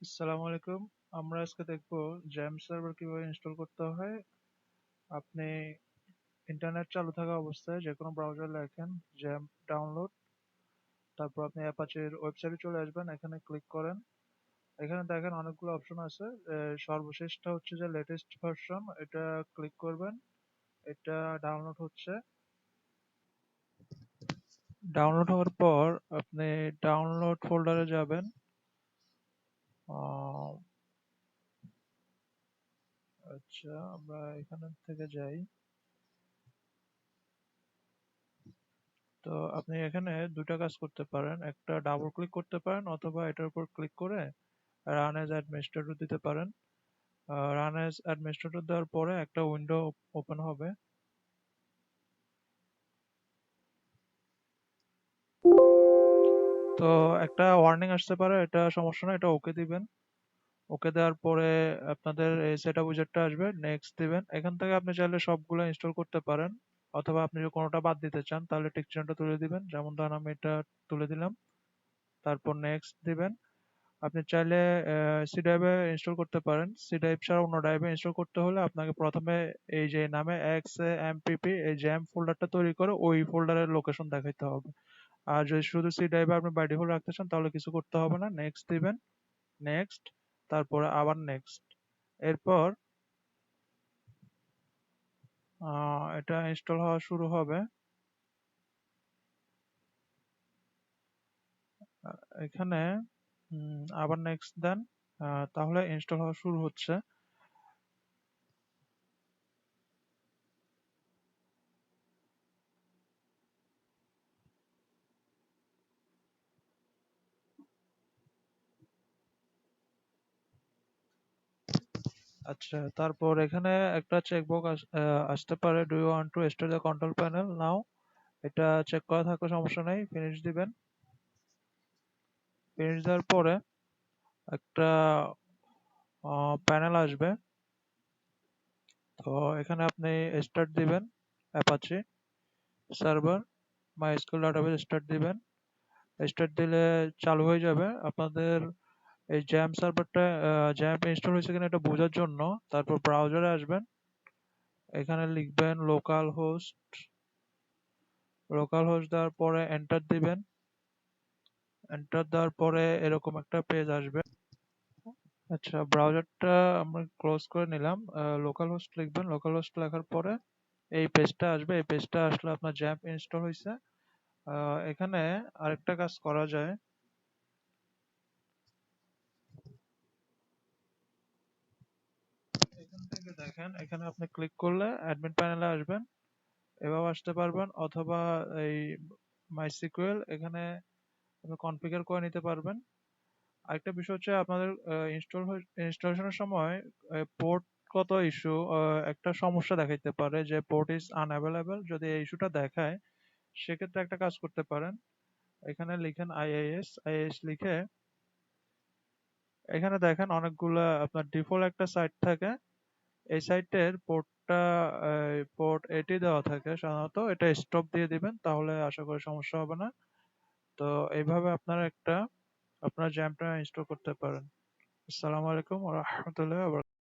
আসসালামু আলাইকুম। আমরা আজকে দেখব জ্যাম সার্ভার কিভাবে ইনস্টল করতে হয়। আপনি ইন্টারনেট চালু থাকা অবস্থায় যে কোনো ব্রাউজার লেখেন জ্যাম ডাউনলোড, তারপর আপনি অ্যাপাচের ওয়েবসাইটে চলে আসবেন, এখানে ক্লিক করেন। এখানে দেখেন অনেকগুলো অপশন আছে। সর্বশেষটা হচ্ছে যে লেটেস্ট ভার্সন, এটা ক্লিক করবেন। এটা ডাউনলোড হচ্ছে। ডাউনলোড হওয়ার পর আপনি ডাউনলোড ফোল্ডারে যাবেন। আহ, আচ্ছা, আমরা এখান থেকে যাই। তো আপনি এখানে দুইটা কাজ করতে পারেন, একটা ডাবল ক্লিক করতে পারেন অথবা এটার উপর ক্লিক করে রান এজ অ্যাডমিনিস্ট্রেটর দিতে পারেন। রান এজ অ্যাডমিনিস্ট্রেটর দেওয়ার পরে একটা উইন্ডো ওপেন হবে। তো একটা ওয়ার্নিং আসতে পারে, এটা সমস্যা না, এটা ওকে দিবেন। ওকে দেওয়ার পরে আপনাদের এই সেটআপ উইজারটা আসবে, নেক্সট দিবেন। এখান থেকে আপনি চাইলে সবগুলো ইনস্টল করতে পারেন, অথবা আপনি যদি কোনোটা বাদ দিতে চান তাহলে টিক চিহ্নটা তুলে দিবেন। যেমন ধরেন আমি এটা তুলে দিলাম, তারপর নেক্সট দিবেন। আপনি চাইলে সি ড্রাইভে ইনস্টল করতে পারেন। সি ড্রাইভ ছাড়া অন্য ড্রাইভে ইনস্টল করতে হলে আপনাকে প্রথমে এই যে নামে XAMPP এই জ্যাম ফোল্ডারটা তৈরি করে ওই ফোল্ডারের লোকেশন দেখাইতে হবে। আর যদি শুধু সি ড্রাইভে আপনি বাই ডিফল্ট রাখতে চান তাহলে কিছু করতে হবে না, নেক্সট দিবেন। নেক্সট, তারপরে আবার নেক্সট। এরপর এটা ইনস্টল হওয়া শুরু হবে। এখানে আবার নেক্সট দেন। তাহলে ইনস্টল হওয়া শুরু হচ্ছে। আচ্ছা, তারপর এখানে একটা চেকবক্স আসতে পারে, do you want to start the control panel now. এটা চেক করা থাকলে সমস্যা নেই, ফিনিশ দিবেন। ফিনিশ দেওয়ার পরে একটা প্যানেল আসবে। তো এখানে আপনি স্টার্ট দিবেন, Apache server MySQL database start দিবেন। স্টার্ট দিলে চালু হয়ে যাবে আপনাদের এই জ্যাম সার্ভারটা। জ্যাম ইনস্টল হয়েছে কিনা এটা বোঝার জন্য তারপর ব্রাউজারে আসবেন, এখানে লিখবেন লোকাল হোস্ট। লোকাল হোস্ট দেওয়ার পরে এন্টার দিবেন। এন্টার দেওয়ার পরে এরকম একটা পেজ আসবে। আচ্ছা, ব্রাউজারটা আমরা ক্লোজ করে নিলাম। লোকাল হোস্ট লিখবেন, লোকাল হোস্ট লেখার পরে এই পেজটা আসবে। এই পেজটা আসলে আপনার জ্যাম্প ইনস্টল হয়েছে। এখানে আরেকটা কাজ করা যায়। এখান থেকে দেখেন, এখানে আপনি ক্লিক করলে অ্যাডমিন প্যানেলে আসবেন, এভাবে আসতে পারবেন, অথবা এই মাইসিকিউএল এখানে আপনি কনফিগার করে নিতে পারবেন। আরেকটা বিষয় হচ্ছে আপনাদের ইনস্টলেশনের সময় পোর্ট কত ইস্যু একটা সমস্যা দেখাইতে পারে যে পোর্ট ইজ আনঅ্যাভেলেবল। যদি এই ইস্যুটা দেখায় সেক্ষেত্রে একটা কাজ করতে পারেন, এখানে লিখেন আইএস। আইএস লিখে এখানে দেখেন অনেকগুলা আপনার ডিফল্ট একটা সাইট থাকে, এই সাইটের পোর্টটা পোর্ট 80 দেওয়া থাকে সাধারণত, এটা স্টপ দিয়ে দিবেন, তাহলে আশা করি সমস্যা হবে না। তো এইভাবে আপনারা আপনার জ্যামটা ইনস্টল করতে পারেন। আসসালামু আলাইকুম ওয়া রাহমাতুল্লাহি ওয়া বারাকাতুহু।